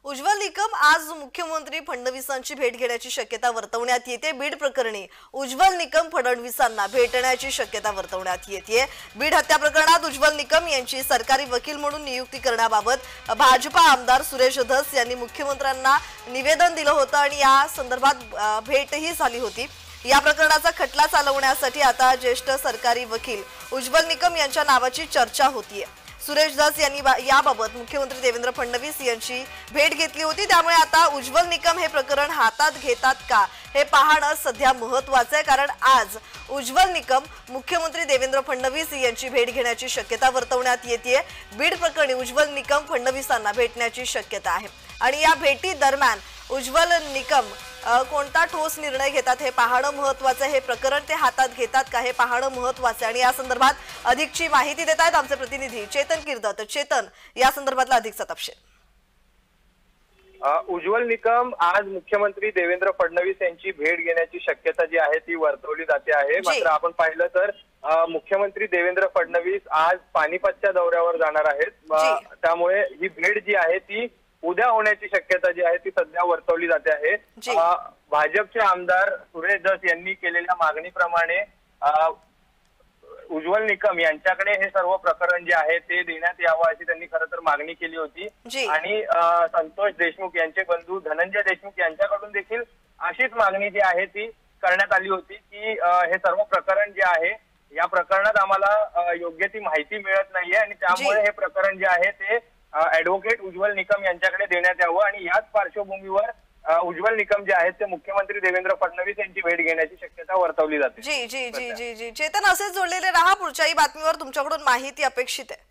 उज्ज्वल निकम आज मुख्यमंत्री फडणवीसांची भेट घेण्याची शक्यता वर्तवण्यात येते। बीड प्रकरणी उज्ज्वल निकम फडणवीसांना भेटण्याची शक्यता वर्तवण्यात येते। बीड हत्या प्रकरणात उज्ज्वल निकम यांची सरकारी वकील म्हणून नियुक्ती करण्याबाबत भाजपा आमदार सुरेश धस यांनी मुख्यमंत्र्यांना निवेदन दिलं होतं आणि या संदर्भात भेटही झाली होती। या प्रकरणाचा खटला चालवण्यासाठी आता ज्येष्ठ सरकारी वकील उज्ज्वल निकम यांच्या नावाची चर्चा होतीये। सुरेश धस यांनी याबाबत मुख्यमंत्री देवेंद्र फडणवीस यांची भेट घेतली होती। त्यामुळे आता उज्ज्वल निकम हे प्रकरण हातात घेतात का हे पाहणं सध्या महत्त्वाचं आहे, कारण आज उज्ज्वल निकम मुख्यमंत्री देवेंद्र फडणवीस यांची भेट घेण्याची शक्यता वर्तवण्यात येते। बीड प्रकरणी उज्ज्वल निकम फडणवीसांना भेटण्याची शक्यता आहे आणि या भेटी दरम्यान उज्ज्वल निकम कोणता ठोस निर्णय घेतात हे पाहणं महत्त्वाचं आहे। हे प्रकरण ते हातात घेतात का हे पाहणं महत्त्वाचं आहे आणि या संदर्भात अधिकची माहिती देत आहेत आमचे प्रतिनिधी चेतन किर्दत। चेतन, या संदर्भातला अधिकचा तपशील। उज्ज्वल निकम आज मुख्यमंत्री देवेंद्र फडणवीस यांची भेट घेण्याची शक्यता जी आहे ती वर्तवली जाते आहे। मात्र आपण पाहिलं तर मुख्यमंत्री देवेंद्र फडणवीस आज पानिपतच्या दौऱ्यावर जाणार आहेत, त्यामुळे ही भेट जी आहे ती उद्या होण्याची शक्यता जी आहे ती सध्या वर्तवली जाते आहे। भाजपचे आमदार सुरेश धस यांनी केलेल्या मागणीप्रमाणे उज्ज्वल निकम यांच्याकडे हे सर्व प्रकरण जे आहे ते देण्यात यावं अशी त्यांनी खरं तर मागणी केली होती आणि संतोष देशमुख यांचे बंधू धनंजय देशमुख यांच्याकडून देखील अशीच मागणी जी आहे ती करण्यात आली होती की हे सर्व प्रकरण जे आहे या प्रकरणात आम्हाला योग्य ती माहिती मिळत नाहीये आणि त्यामुळे हे प्रकरण जे आहे ते ऍडव्होकेट उज्ज्वल निकम यांच्याकडे देण्यात यावं आणि याच पार्श्वभूमीवर उज्ज्वल निकम जे आहेत ते मुख्यमंत्री देवेंद्र फडणवीस यांची भेट घेण्याची शक्यता वर्तवली जाते। जी जी जी जी जी चेतन, असेच जोडलेले रहा, पुढच्याही बातमीवर तुमच्याकडून माहिती अपेक्षित आहे।